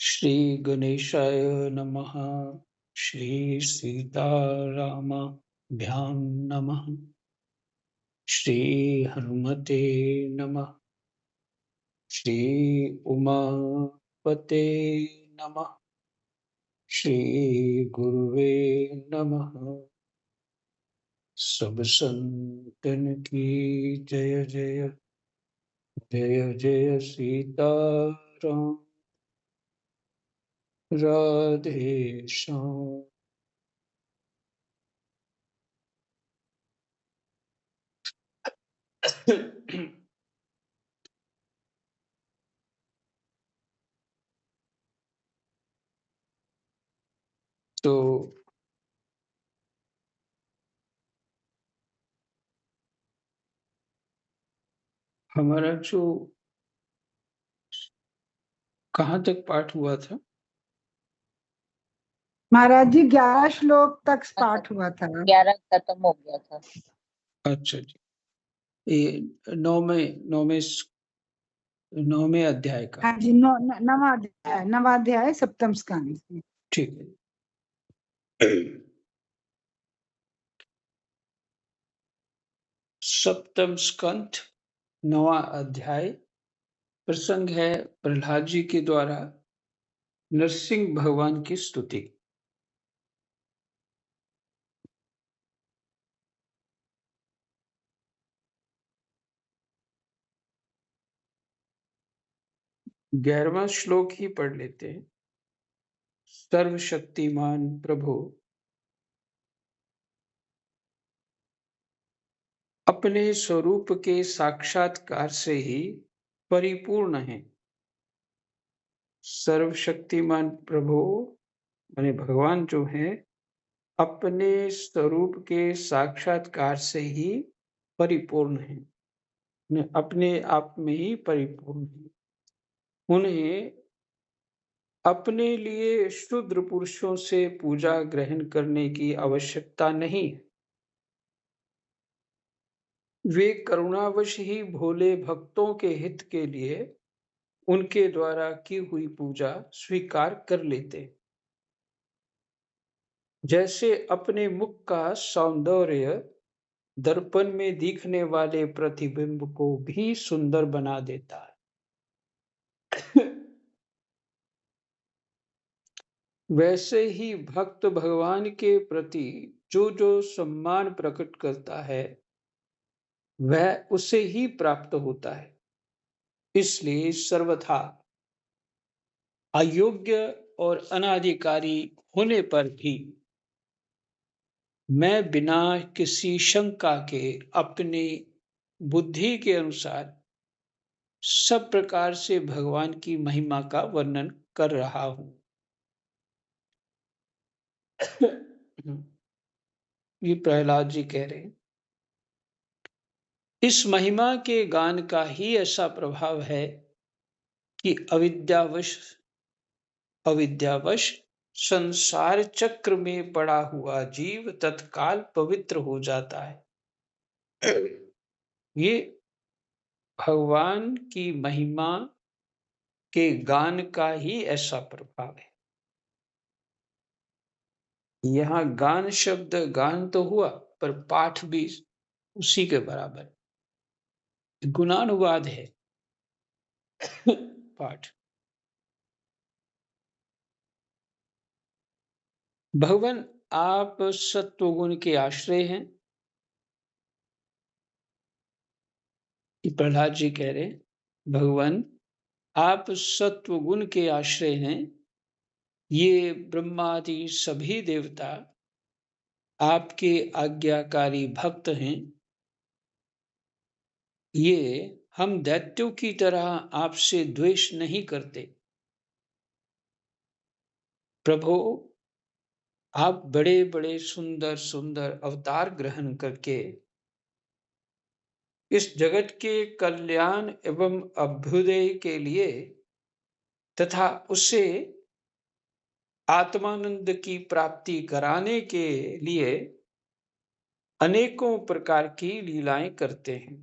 श्री गणेशाय नमः। श्री सीतारामाभ्यां नमः। श्री हनुमते नमः। श्री उमापते नमः। श्री गुरुवे नमः। सब संतन की जय जय। जय जय सीताराम। राधे श्याम। तो हमारा जो कहाँ तक पाठ हुआ था? महाराज जी 11 श्लोक तक पाठ हुआ था। 11 खत्म हो गया था। अच्छा जी, ये नौवे अध्याय का। हाँ जी, नवाध्याय सप्तम स्कंद। ठीक है। सप्तम स्कंद, नवा अध्याय। प्रसंग है प्रहलाद जी के द्वारा नरसिंह भगवान की स्तुति। ग्यारहवां श्लोक ही पढ़ लेते हैं। सर्वशक्तिमान प्रभु अपने स्वरूप के साक्षात्कार से ही परिपूर्ण है। सर्वशक्तिमान प्रभु माने भगवान जो है अपने स्वरूप के साक्षात्कार से ही परिपूर्ण है, अपने आप में ही परिपूर्ण है। उन्हें अपने लिए शूद्र पुरुषों से पूजा ग्रहण करने की आवश्यकता नहीं। वे करुणावश ही भोले भक्तों के हित के लिए उनके द्वारा की हुई पूजा स्वीकार कर लेते। जैसे अपने मुख का सौंदर्य दर्पण में दिखने वाले प्रतिबिंब को भी सुंदर बना देता है, वैसे ही भक्त भगवान के प्रति जो जो सम्मान प्रकट करता है वह उसे ही प्राप्त होता है। इसलिए सर्वथा अयोग्य और अनाधिकारी होने पर भी मैं बिना किसी शंका के अपनी बुद्धि के अनुसार सब प्रकार से भगवान की महिमा का वर्णन कर रहा हूं। ये प्रहलाद जी कह रहे हैं, इस महिमा के गान का ही ऐसा प्रभाव है कि अविद्यावश संसार चक्र में पड़ा हुआ जीव तत्काल पवित्र हो जाता है। ये भगवान की महिमा के गान का ही ऐसा प्रभाव है। यहाँ गान शब्द गान तो हुआ पर पाठ भी उसी के बराबर, गुणानुवाद है। पाठ भगवान आप सत्वगुण के आश्रय हैं। प्रहलाद जी कह रहे हैं, भगवान आप सत्वगुण के आश्रय हैं। ये ब्रह्मादि सभी देवता आपके आज्ञाकारी भक्त हैं। ये हम दैत्यों की तरह आपसे द्वेष नहीं करते। प्रभु आप बड़े बड़े सुंदर सुंदर अवतार ग्रहण करके इस जगत के कल्याण एवं अभ्युदय के लिए तथा उसे आत्मानंद की प्राप्ति कराने के लिए अनेकों प्रकार की लीलाएं करते हैं।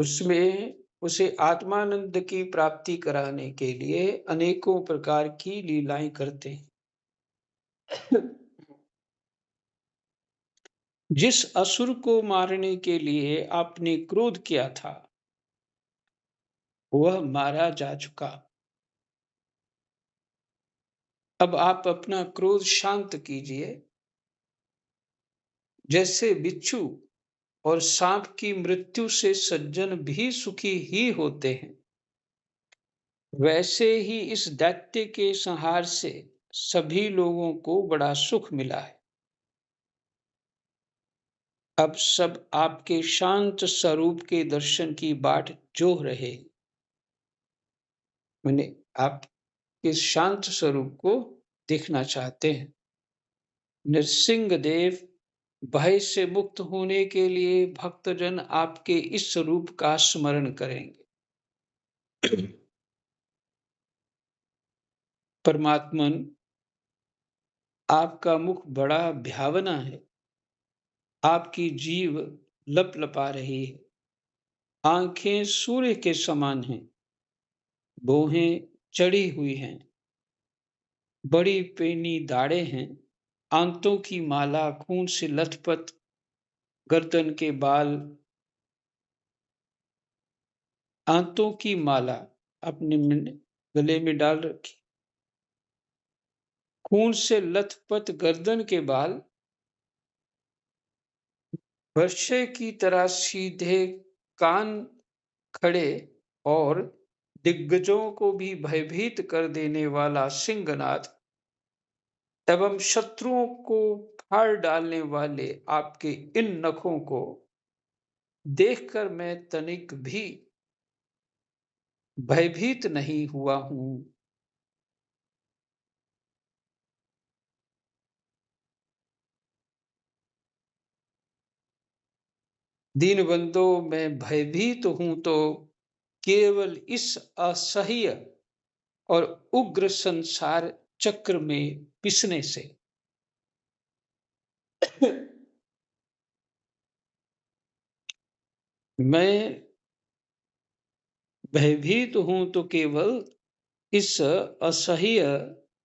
उसमें उसे आत्मानंद की प्राप्ति कराने के लिए अनेकों प्रकार की लीलाएं करते हैं। जिस असुर को मारने के लिए आपने क्रोध किया था वह मारा जा चुका। अब आप अपना क्रोध शांत कीजिए। जैसे बिच्छू और सांप की मृत्यु से सज्जन भी सुखी ही होते हैं, वैसे ही इस दैत्य के संहार से सभी लोगों को बड़ा सुख मिला है। अब सब आपके शांत स्वरूप के दर्शन की बाट जोह रहे हैं। मैंने आपके शांत स्वरूप को देखना चाहते हैं। नृसिंह देव, भय से मुक्त होने के लिए भक्तजन आपके इस स्वरूप का स्मरण करेंगे। परमात्मन, आपका मुख बड़ा भयावना है। आपकी जीभ लपलपा रही है। आंखें सूर्य के समान हैं। भौहें चढ़ी हुई हैं। बड़ी पेनी दाढ़ें हैं। आंतों की माला खून से लथपथ, गर्दन के बाल, आंतों की माला अपने गले में डाल रखी। खून से लथपथ गर्दन के बाल वर्षे की तरह सीधे, कान खड़े और दिग्गजों को भी भयभीत कर देने वाला सिंहनाद एवं शत्रुओं को फाड़ डालने वाले आपके इन नखों को देखकर मैं तनिक भी भयभीत नहीं हुआ हूं। दीनबंधो, मैं भयभीत हूं तो केवल इस असह्य और उग्र संसार चक्र में पिसने से। मैं भयभीत हूं तो केवल इस असह्य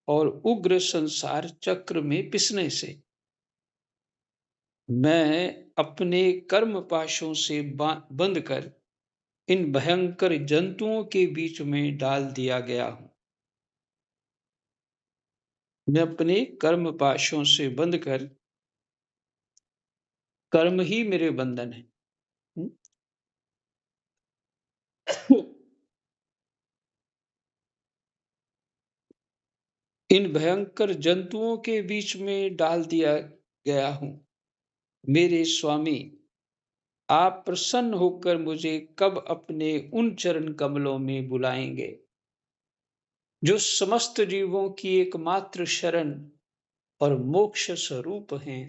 और उग्र संसार चक्र में पिसने से। मैं अपने कर्म पाशों से बंध कर इन भयंकर जंतुओं के बीच में डाल दिया गया हूं। मैं अपने कर्म पाशों से बंध कर, कर्म ही मेरे बंधन है। इन भयंकर जंतुओं के बीच में डाल दिया गया हूं। मेरे स्वामी, आप प्रसन्न होकर मुझे कब अपने उन चरण कमलों में बुलाएंगे जो समस्त जीवों की एकमात्र शरण और मोक्ष स्वरूप हैं।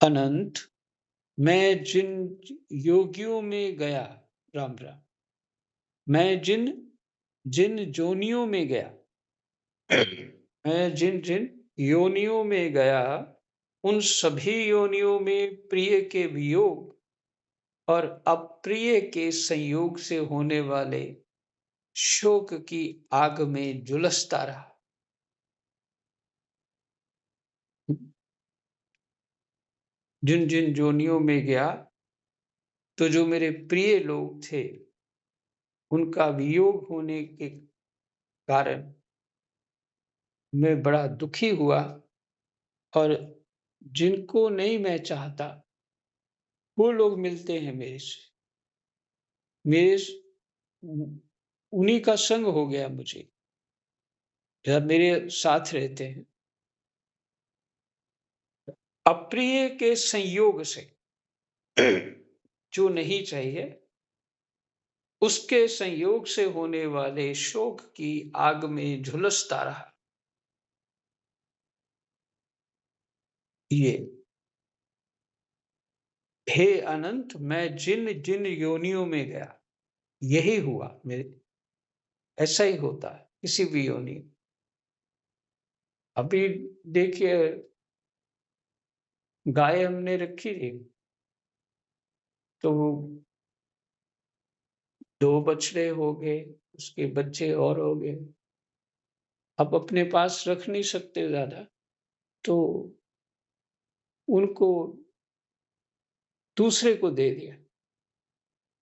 अनंत, मैं जिन योगियों में गया, राम राम, मैं जिन जिन जोनियों में गया, मैं जिन जिन योनियों में गया, उन सभी योनियों में प्रिय के वियोग और अप्रिय के संयोग से होने वाले शोक की आग में झुलसता रहा। जिन जिन जोनियों में गया तो जो मेरे प्रिय लोग थे उनका वियोग होने के कारण मैं बड़ा दुखी हुआ, और जिनको नहीं मैं चाहता वो लोग मिलते हैं मेरे से, मेरे उन्हीं का संग हो गया मुझे, जब मेरे साथ रहते हैं। अप्रिय के संयोग से जो नहीं चाहिए उसके संयोग से होने वाले शोक की आग में झुलसता रहा। ये हे अनंत, मैं जिन जिन योनियों में गया यही हुआ मेरे, ऐसा ही होता है किसी भी योनि में। अभी देखिए, गाय हमने रखी थी, तो 2 बछड़े हो गए, उसके बच्चे और हो गए। अब अपने पास रख नहीं सकते ज़्यादा, तो उनको दूसरे को दे दिया।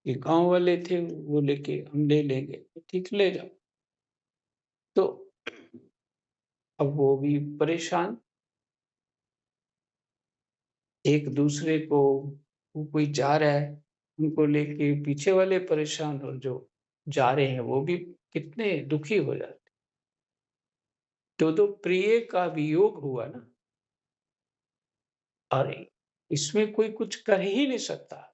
ये गाँव वाले थे, वो लेके हम ले लेंगे, ठीक ले जाओ। तो अब वो भी परेशान, एक दूसरे को, वो कोई जा रहा है, उनको लेके पीछे वाले परेशान, और जो जा रहे हैं वो भी कितने दुखी हो जाते। तो प्रिय का वियोग हुआ ना, और इसमें कोई कुछ कर ही नहीं सकता।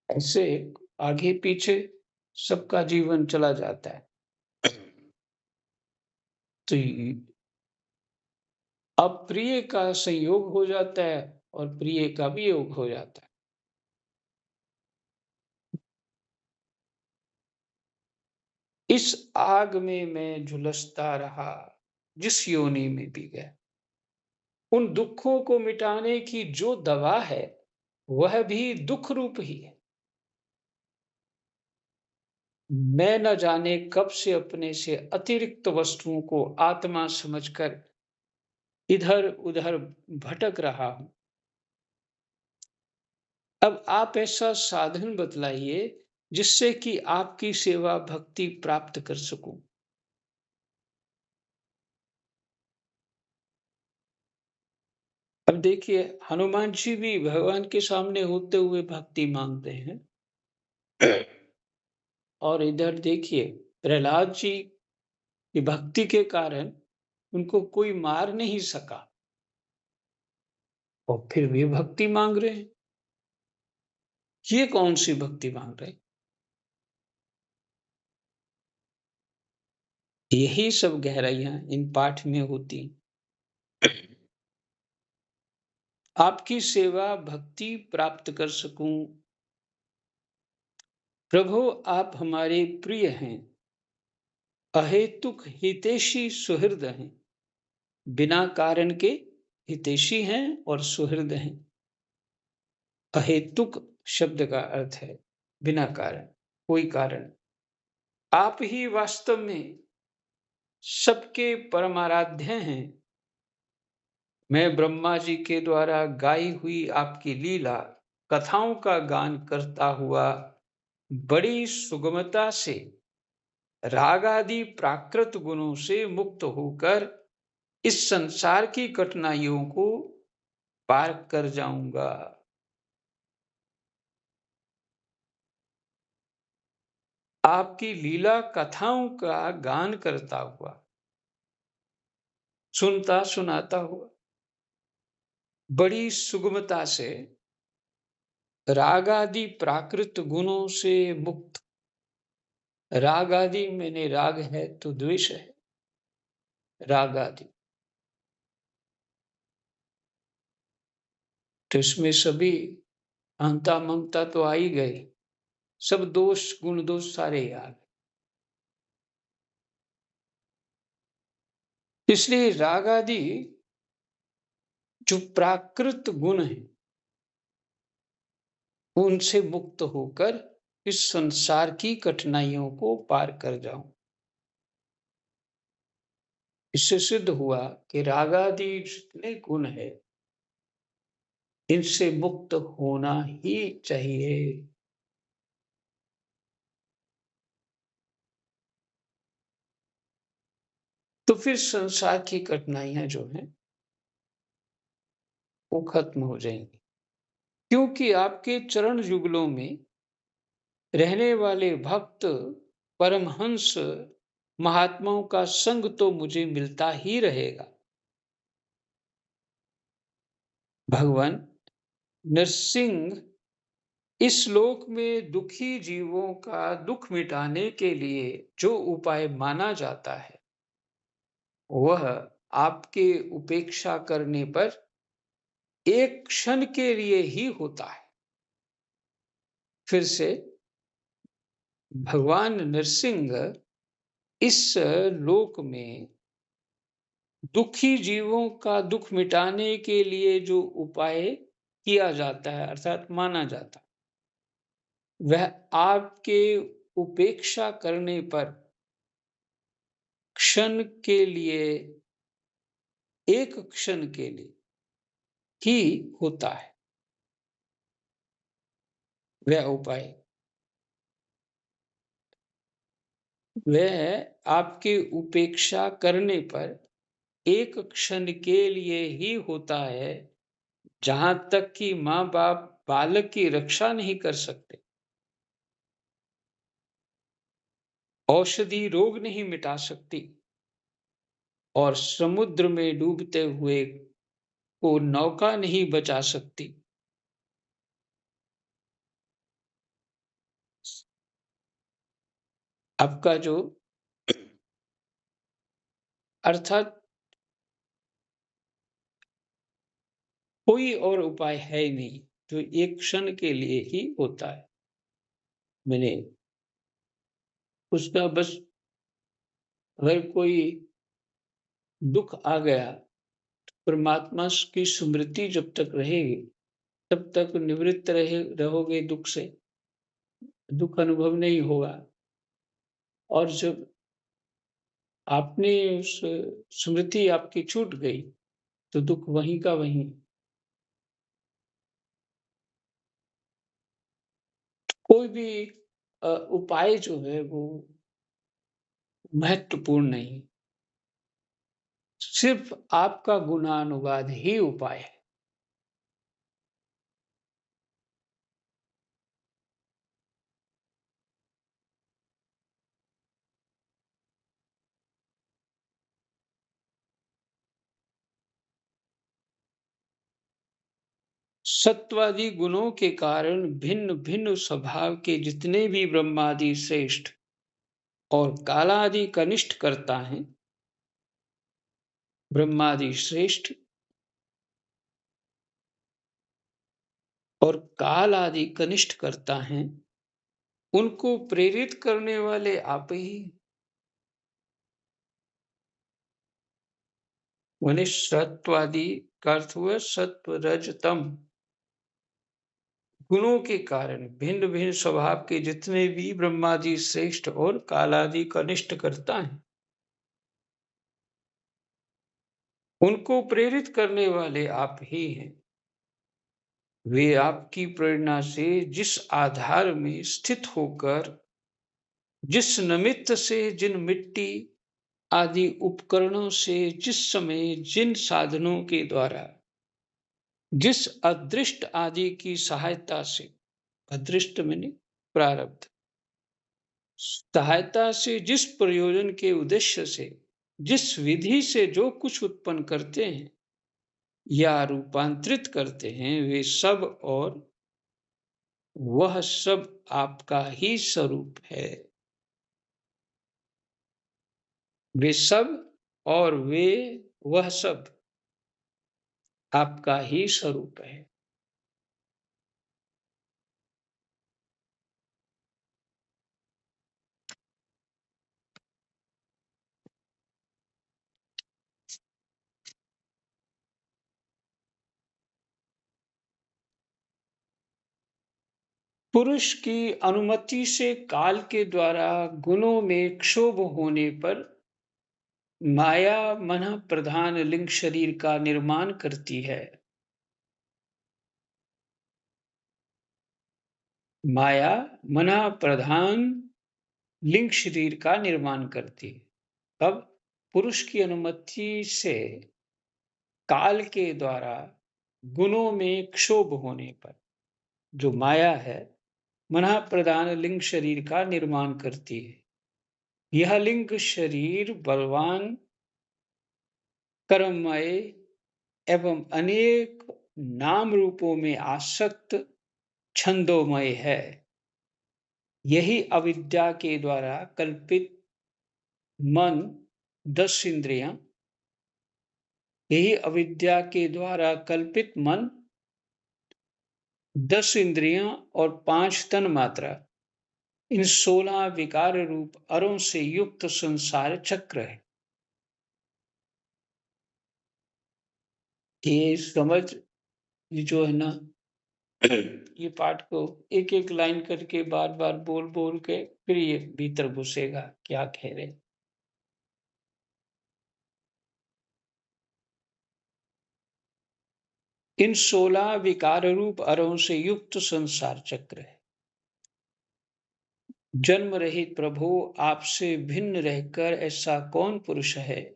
ऐसे आगे पीछे सबका जीवन चला जाता है। तो अप्रिय का संयोग हो जाता है और प्रिय का वियोग हो जाता है। इस आग में मैं झुलसता रहा, जिस योनि में भी गया। उन दुखों को मिटाने की जो दवा है, वह भी दुख रूप ही है। मैं न जाने कब से अपने से अतिरिक्त वस्तुओं को आत्मा समझकर इधर उधर भटक रहा हूं। अब आप ऐसा साधन बतलाइए जिससे कि आपकी सेवा भक्ति प्राप्त कर सकूं। अब देखिए, हनुमान जी भी भगवान के सामने होते हुए भक्ति मांगते हैं, और इधर देखिए प्रहलाद जी की भक्ति के कारण उनको कोई मार नहीं सका, और फिर भी भक्ति मांग रहे हैं। ये कौन सी भक्ति मांग रहे हैं? यही सब गहराइयां इन पाठ में होती। आपकी सेवा भक्ति प्राप्त कर सकूं। प्रभु, आप हमारे प्रिय हैं, अहेतुक हितैषी सुहृद हैं, बिना कारण के हितैषी हैं और सुहृद हैं। अहेतुक शब्द का अर्थ है बिना कारण, कोई कारण। आप ही वास्तव में सबके परमाराध्य हैं। मैं ब्रह्मा जी के द्वारा गाई हुई आपकी लीला कथाओं का गान करता हुआ बड़ी सुगमता से राग आदि प्राकृत गुणों से मुक्त होकर इस संसार की कठिनाइयों को पार कर जाऊंगा। आपकी लीला कथाओं का गान करता हुआ, सुनता सुनाता हुआ, बड़ी सुगमता से राग आदि प्राकृत गुणों से मुक्त। राग आदि मैंने, राग है तो द्वेष है, राग आदि तो इसमें सभी अहंता ममता तो आ ही गई, सब दोष गुण दोष सारे आ गए। इसलिए राग आदि जो प्राकृत गुण है, उनसे मुक्त होकर इस संसार की कठिनाइयों को पार कर जाऊं। इससे सिद्ध हुआ कि राग आदि जितने गुण है, इनसे मुक्त होना ही चाहिए। तो फिर संसार की कठिनाइयां जो हैं वो खत्म हो जाएंगी, क्योंकि आपके चरण युगलों में रहने वाले भक्त परमहंस महात्माओं का संग तो मुझे मिलता ही रहेगा। भगवान नरसिंह इस लोक में दुखी जीवों का दुख मिटाने के लिए जो उपाय माना जाता है, वह आपके उपेक्षा करने पर एक क्षण के लिए ही होता है। फिर से भगवान नरसिंह इस लोक में दुखी जीवों का दुख मिटाने के लिए जो उपाय किया जाता है अर्थात माना जाता है, वह आपके उपेक्षा करने पर क्षण के लिए, एक क्षण के लिए ही होता है। वह उपाय वह आपके उपेक्षा करने पर एक क्षण के लिए ही होता है, जहां तक कि माँ बाप बालक की रक्षा नहीं कर सकते, औषधि रोग नहीं मिटा सकती और समुद्र में डूबते हुए को नौका नहीं बचा सकती। आपका जो अर्थात कोई और उपाय है ही नहीं, जो एक क्षण के लिए ही होता है। मैंने उसका बस अगर कोई दुख आ गया, परमात्मा की स्मृति जब तक रहेगी, तब तक निवृत्त रहोगे दुख से, दुख अनुभव नहीं होगा। और जब आपने उस स्मृति आपकी छूट गई, तो दुख वहीं का वहीं। कोई भी उपाय जो है वो महत्वपूर्ण नहीं, सिर्फ आपका गुणानुवाद ही उपाय है। सत्वादि गुणों के कारण भिन्न भिन्न स्वभाव के जितने भी ब्रह्मादि श्रेष्ठ और कालादि कनिष्ठ करता है, ब्रह्मादि श्रेष्ठ और काल आदि कनिष्ठ करता है, उनको प्रेरित करने वाले आप ही। माने सत्वादि का अर्थ हुआ सत्व रज तम गुणों के कारण भिन्न भिन्न स्वभाव के जितने भी ब्रह्मादि श्रेष्ठ और कालादि कनिष्ठ करता है, उनको प्रेरित करने वाले आप ही हैं। वे आपकी प्रेरणा से जिस आधार में स्थित होकर, जिस निमित्त से, जिन मिट्टी आदि उपकरणों से, जिस समय जिन साधनों के द्वारा, जिस अदृष्ट आदि की सहायता से, अदृष्ट माने प्रारब्ध, सहायता से, जिस प्रयोजन के उद्देश्य से, जिस विधि से जो कुछ उत्पन्न करते हैं या रूपांतरित करते हैं, वे सब और वह सब आपका ही स्वरूप है। वे सब और वह सब आपका ही स्वरूप है। पुरुष की अनुमति से काल के द्वारा गुणों में क्षोभ होने पर माया मन प्रधान लिंग शरीर का निर्माण करती है। माया मन प्रधान लिंग शरीर का निर्माण करती है। तब पुरुष की अनुमति से काल के द्वारा गुणों में क्षोभ होने पर जो माया है, मन प्रधान लिंग शरीर का निर्माण करती है। यह लिंग शरीर बलवान, कर्ममय एवं अनेक नाम रूपों में आसक्त छंदोमय है। यही अविद्या के द्वारा कल्पित मन 10 इंद्रियां, यही अविद्या के द्वारा कल्पित मन 10 इंद्रियां और 5 तन मात्रा, इन 16 विकार रूप अरों से युक्त संसार चक्र है। ये समझ, ये जो है ना, ये पाठ को एक-एक लाइन करके बार-बार बोल-बोल के फिर ये भीतर घुसेगा, क्या कह रहे हैं। इन 16 विकार रूप अरों से युक्त संसार चक्र है। जन्म रहित प्रभु, आपसे भिन्न रहकर ऐसा कौन पुरुष है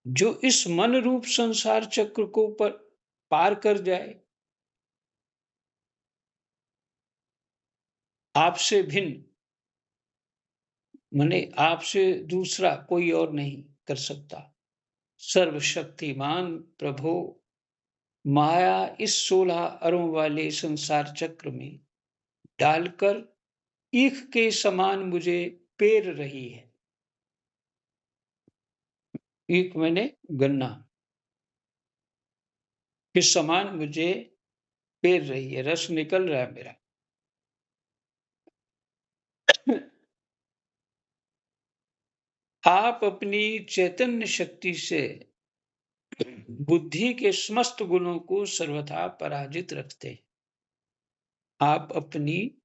जो इस मन रूप संसार चक्र को पार कर जाए। आपसे भिन्न माने आपसे दूसरा कोई और नहीं कर सकता। सर्वशक्तिमान प्रभु, माया इस 16 अरों वाले संसार चक्र में डालकर ईख के समान मुझे पेर रही है। ईख मैंने गन्ना के समान मुझे पेर रही है, रस निकल रहा है मेरा। आप अपनी चैतन्य शक्ति से बुद्धि के समस्त गुणों को सर्वथा पराजित रखते हैं। आप अपनी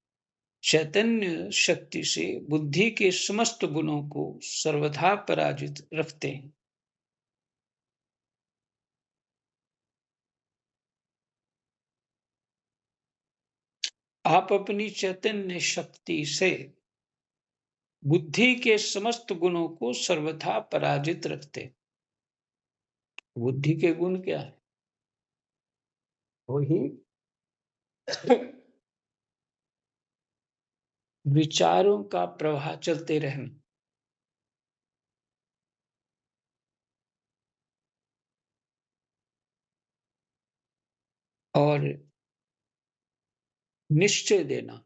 चैतन्य शक्ति से बुद्धि के समस्त गुणों को सर्वथा पराजित रखते हैं। आप अपनी चैतन्य शक्ति से बुद्धि के समस्त गुणों को सर्वथा पराजित रखते हैं। बुद्धि के गुण क्या है? वही विचारों का प्रवाह चलते रहना, और निश्चय देना,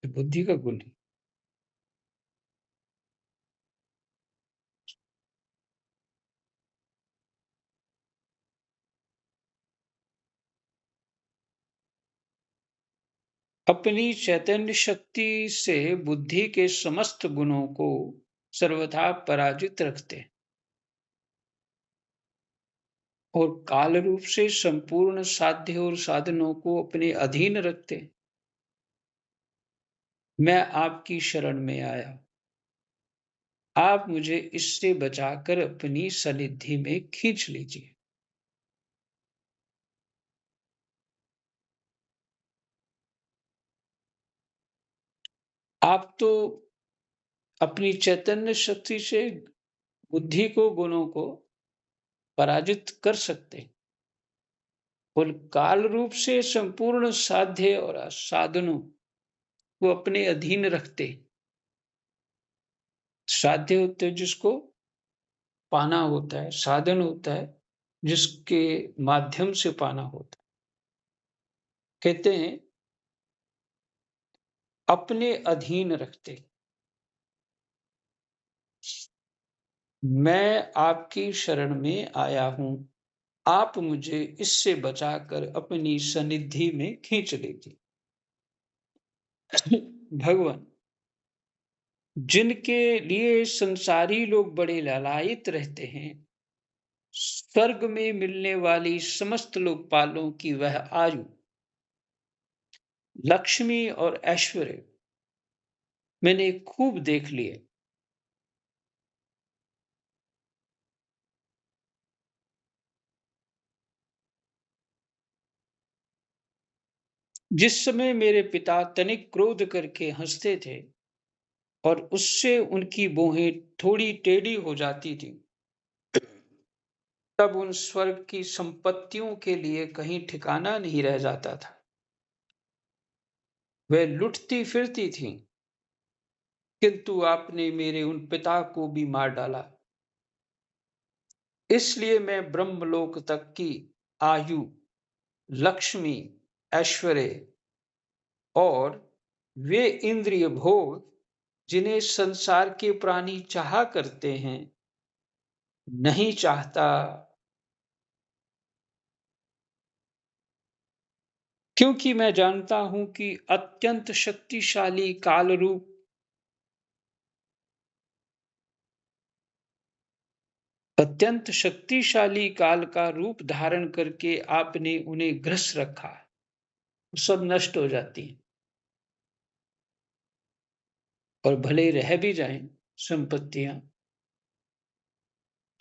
बुद्धि का गुण है। अपनी चैतन्य शक्ति से बुद्धि के समस्त गुणों को सर्वथा पराजित रखते हैं और काल रूप से संपूर्ण साध्य और साधनों को अपने अधीन रखते हैं। मैं आपकी शरण में आया, आप मुझे इससे बचाकर अपनी सनिधि में खींच लीजिए। आप तो अपनी चैतन्य शक्ति से बुद्धि को, गुणों को पराजित कर सकते हैं और काल रूप से संपूर्ण साध्य और साधनों को अपने अधीन रखते। साध्य होते हैं जिसको पाना होता है, साधन होता है जिसके माध्यम से पाना होता है। कहते हैं अपने अधीन रखते। मैं आपकी शरण में आया हूं, आप मुझे इससे बचाकर अपनी सनिधि में खींच लीजिए। भगवान, जिनके लिए संसारी लोग बड़े लालायित रहते हैं, स्वर्ग में मिलने वाली समस्त लोकपालों की वह आयु, लक्ष्मी और ऐश्वर्य मैंने खूब देख लिए। जिस समय मेरे पिता तनिक क्रोध करके हंसते थे और उससे उनकी भौहें थोड़ी टेढ़ी हो जाती थी, तब उन स्वर्ग की संपत्तियों के लिए कहीं ठिकाना नहीं रह जाता था। वह लुटती फिरती थीं, किंतु आपने मेरे उन पिता को भी मार डाला। इसलिए मैं ब्रह्मलोक तक की आयु, लक्ष्मी, ऐश्वर्य और वे इंद्रिय भोग जिन्हें संसार के प्राणी चाहा करते हैं, नहीं चाहता, क्योंकि मैं जानता हूं कि अत्यंत शक्तिशाली काल रूप अत्यंत शक्तिशाली काल का रूप धारण करके आपने उन्हें ग्रस रखा, सब नष्ट हो जाती हैं। और भले रह भी जाएं संपत्तियां,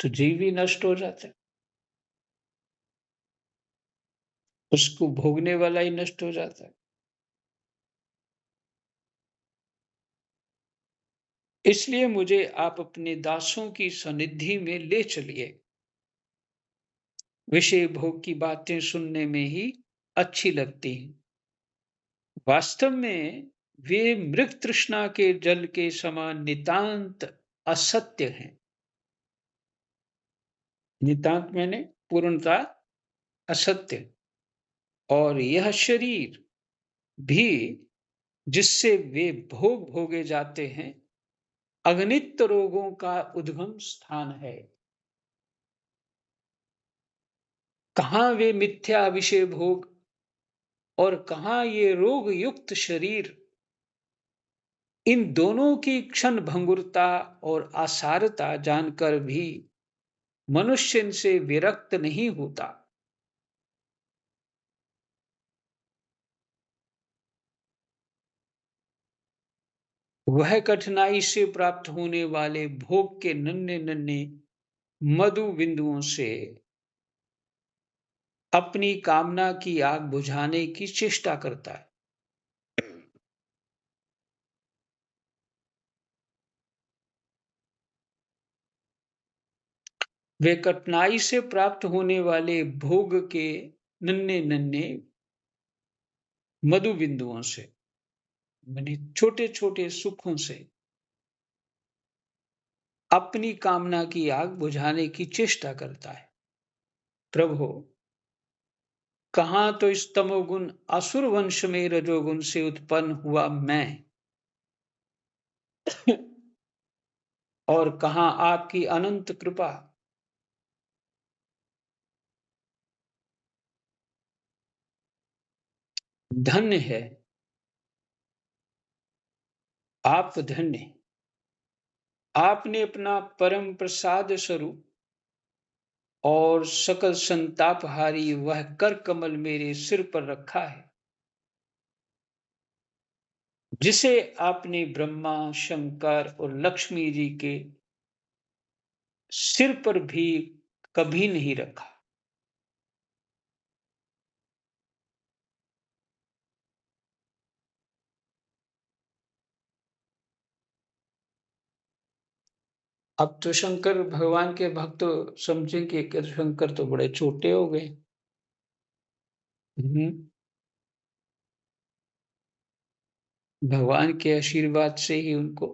तो जीव भी नष्ट हो जाता है, उसको भोगने वाला ही नष्ट हो जाता है। इसलिए मुझे आप अपने दासों की सनिधि में ले चलिए। विषय भोग की बातें सुनने में ही अच्छी लगती हैं, वास्तव में वे मृग तृष्णा के जल के समान नितांत असत्य हैं। नितांत मैंने पूर्णता, असत्य। और यह शरीर भी जिससे वे भोग भोगे जाते हैं, अगणित रोगों का उद्गम स्थान है। कहाँ वे मिथ्या विषय भोग और कहाँ ये रोग युक्त शरीर। इन दोनों की क्षण भंगुरता और आसारता जानकर भी मनुष्य इनसे विरक्त नहीं होता। वह कठिनाई से प्राप्त होने वाले भोग के नन्हे नन्हे मधु बिंदुओं से अपनी कामना की आग बुझाने की चेष्टा करता है। वे कठिनाई से प्राप्त होने वाले भोग के नन्हे नन्हे मधु बिंदुओं से, माने छोटे छोटे सुखों से अपनी कामना की आग बुझाने की चेष्टा करता है। प्रभु, कहां तो इस तमोगुण असुर वंश में रजोगुण से उत्पन्न हुआ मैं और कहां आपकी अनंत कृपा। धन्य है आप, धन्य। आपने अपना परम प्रसाद स्वरूप और सकल संतापहारी वह कर कमल मेरे सिर पर रखा है, जिसे आपने ब्रह्मा, शंकर और लक्ष्मी जी के सिर पर भी कभी नहीं रखा। अब तो शंकर भगवान के भक्त समझेंगे कि शंकर तो बड़े छोटे हो गए। भगवान के आशीर्वाद से ही उनको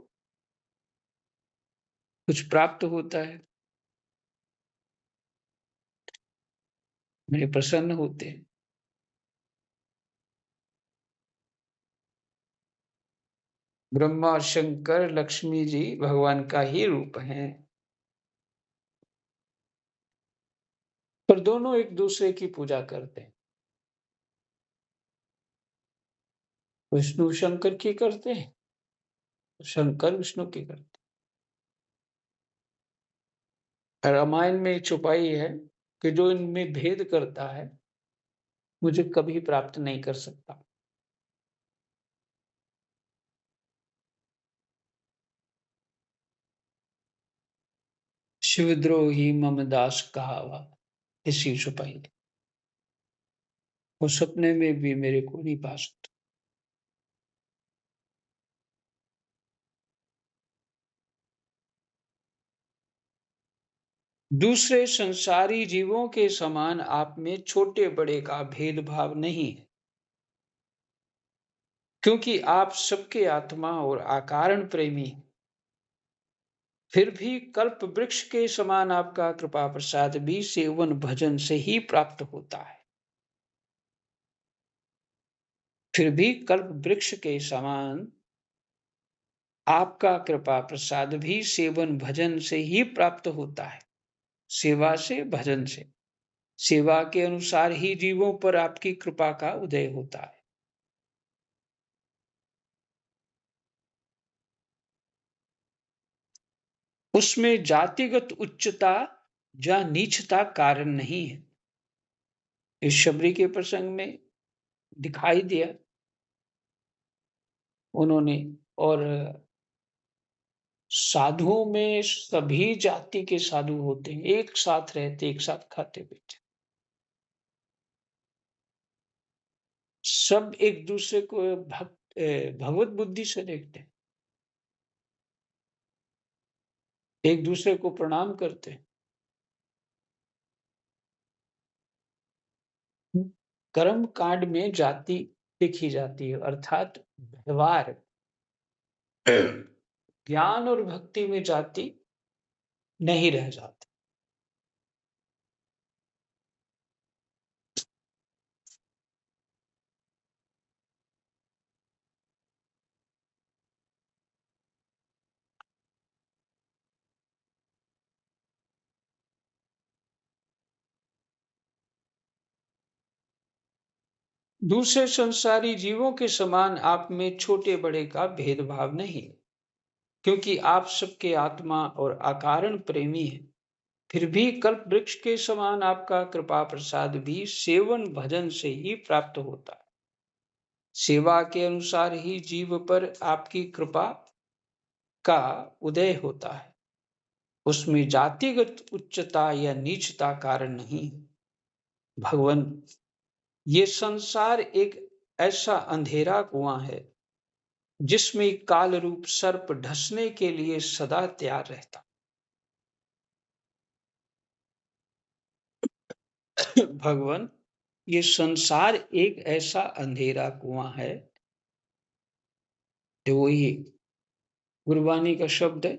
कुछ प्राप्त होता है, मेरे प्रसन्न होते हैं। ब्रह्मा और शंकर, लक्ष्मी जी भगवान का ही रूप है, पर दोनों एक दूसरे की पूजा करते हैं। विष्णु शंकर की करते हैं, शंकर विष्णु की करते हैं। रामायण में छुपाई है कि जो इनमें भेद करता है मुझे कभी प्राप्त नहीं कर सकता। शिवद्रोही मम दास कहावा, इसी छुपाई है। वो सपने में भी मेरे को नहीं पा सकता। दूसरे संसारी जीवों के समान आप में छोटे बड़े का भेदभाव नहीं है, क्योंकि आप सबके आत्मा और आकारण प्रेमी हैं। फिर भी कल्प वृक्ष के समान आपका कृपा प्रसाद भी सेवन भजन से ही प्राप्त होता है। फिर भी कल्प वृक्ष के समान आपका कृपा प्रसाद भी सेवन भजन से ही प्राप्त होता है। सेवा से, भजन से, सेवा के अनुसार ही जीवों पर आपकी कृपा का उदय होता है। उसमें जातिगत उच्चता जहां नीचता कारण नहीं है। इस शबरी के प्रसंग में दिखाई दिया उन्होंने। और साधुओं में सभी जाति के साधु होते हैं, एक साथ रहते, एक साथ खाते पीते, सब एक दूसरे को भगवत बुद्धि से देखते हैं, एक दूसरे को प्रणाम करते हैं। कर्म कांड में जाति देखी जाती है, अर्थात व्यवहार। ज्ञान और भक्ति में जाति नहीं रह जाती। दूसरे संसारी जीवों के समान आप में छोटे बड़े का भेदभाव नहीं, क्योंकि आप सबके आत्मा और अकारण प्रेमी हैं। फिर भी कल्प वृक्ष के समान आपका कृपा प्रसाद भी सेवन भजन से ही प्राप्त होता है। सेवा के अनुसार ही जीव पर आपकी कृपा का उदय होता है। उसमें जातिगत उच्चता या नीचता कारण नहीं। भगवान, ये संसार एक ऐसा अंधेरा कुआं है जिसमें काल रूप सर्प ढसने के लिए सदा तैयार रहता। भगवान, ये संसार एक ऐसा अंधेरा कुआं है, जो वही गुरबानी का शब्द है,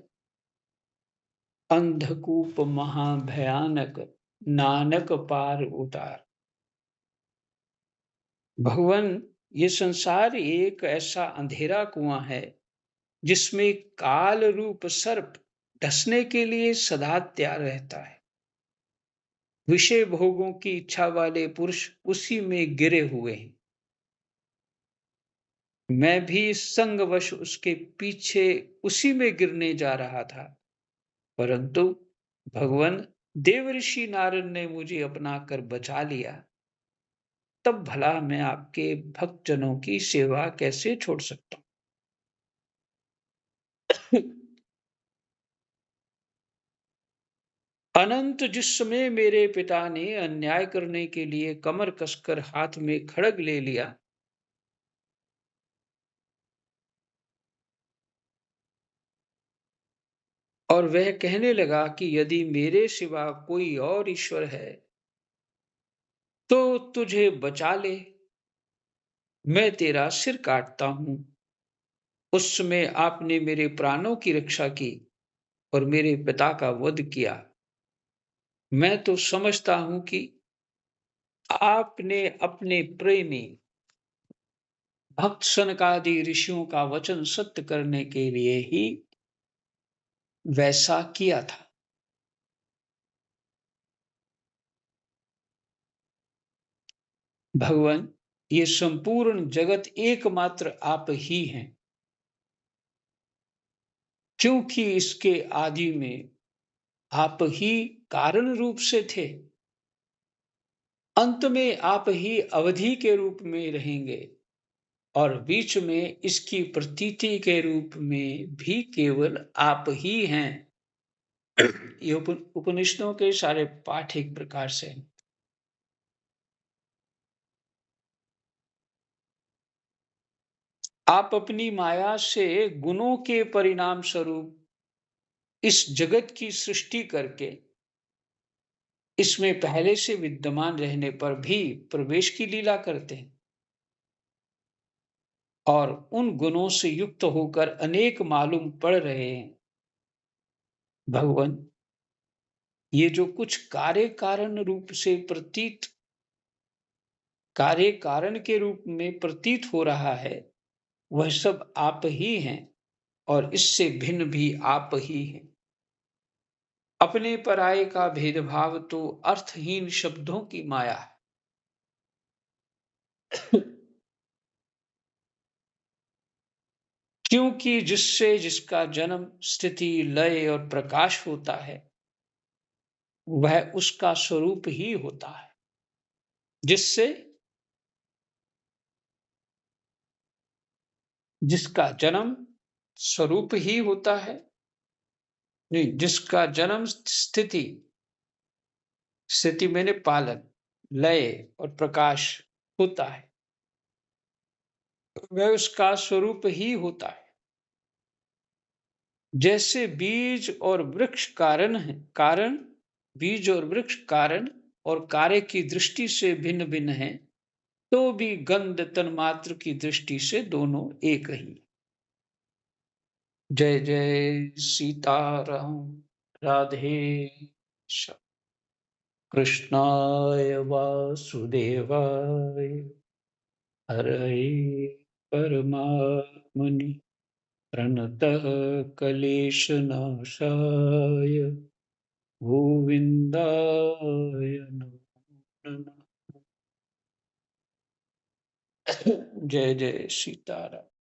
अंधकूप महाभयानक नानक पार उतार। भगवान, ये संसार एक ऐसा अंधेरा कुआं है जिसमें काल रूप सर्प ढसने के लिए सदा तैयार रहता है। विषय भोगों की इच्छा वाले पुरुष उसी में गिरे हुए हैं। मैं भी संगवश उसके पीछे उसी में गिरने जा रहा था, परंतु भगवान देवऋषि नारद ने मुझे अपना कर बचा लिया। तब भला मैं आपके भक्तजनों की सेवा कैसे छोड़ सकता हूँ। अनंत जिस समय मेरे पिता ने अन्याय करने के लिए कमर कसकर हाथ में खड़ग ले लिया, और वह कहने लगा कि यदि मेरे सिवा कोई और ईश्वर है तो तुझे बचा ले, मैं तेरा सिर काटता हूं। उस समय आपने मेरे प्राणों की रक्षा की और मेरे पिता का वध किया। मैं तो समझता हूं कि आपने अपने प्रेमी भक्त सनकादि ऋषियों का वचन सत्य करने के लिए ही वैसा किया था। भगवान, ये संपूर्ण जगत एकमात्र आप ही हैं, क्योंकि इसके आदि में आप ही कारण रूप से थे, अंत में आप ही अवधि के रूप में रहेंगे, और बीच में इसकी प्रतीति के रूप में भी केवल आप ही हैं। ये उपनिषदों के सारे पाठ एक प्रकार से हैं। आप अपनी माया से गुणों के परिणाम स्वरूप इस जगत की सृष्टि करके इसमें पहले से विद्यमान रहने पर भी प्रवेश की लीला करते हैं, और उन गुणों से युक्त होकर अनेक मालूम पड़ रहे हैं। भगवान, ये जो कुछ कार्य कारण रूप से प्रतीत कार्य कारण के रूप में प्रतीत हो रहा है, वह सब आप ही हैं, और इससे भिन्न भी आप ही हैं। अपने पराये का भेदभाव तो अर्थहीन शब्दों की माया है। क्योंकि जिससे जिसका जन्म स्थिति लय और प्रकाश होता है, वह उसका स्वरूप ही होता है, जिससे जिसका जन्म स्वरूप ही होता है, नहीं, जिसका जन्म स्थिति, स्थिति मैंने पालन, लय और प्रकाश होता है, वह उसका स्वरूप ही होता है। जैसे बीज और वृक्ष कारण है, बीज और वृक्ष कारण और कार्य की दृष्टि से भिन्न भिन्न है, तो भी गंध तन्मात्र की दृष्टि से दोनों एक ही। जय जय सीताराम। राधे श्याम। कृष्णाय वासुदेवाय हरये परमात्मनि प्रणतः क्लेशनाशाय गोविन्दाय नमो नमः। जय जय सीताराम।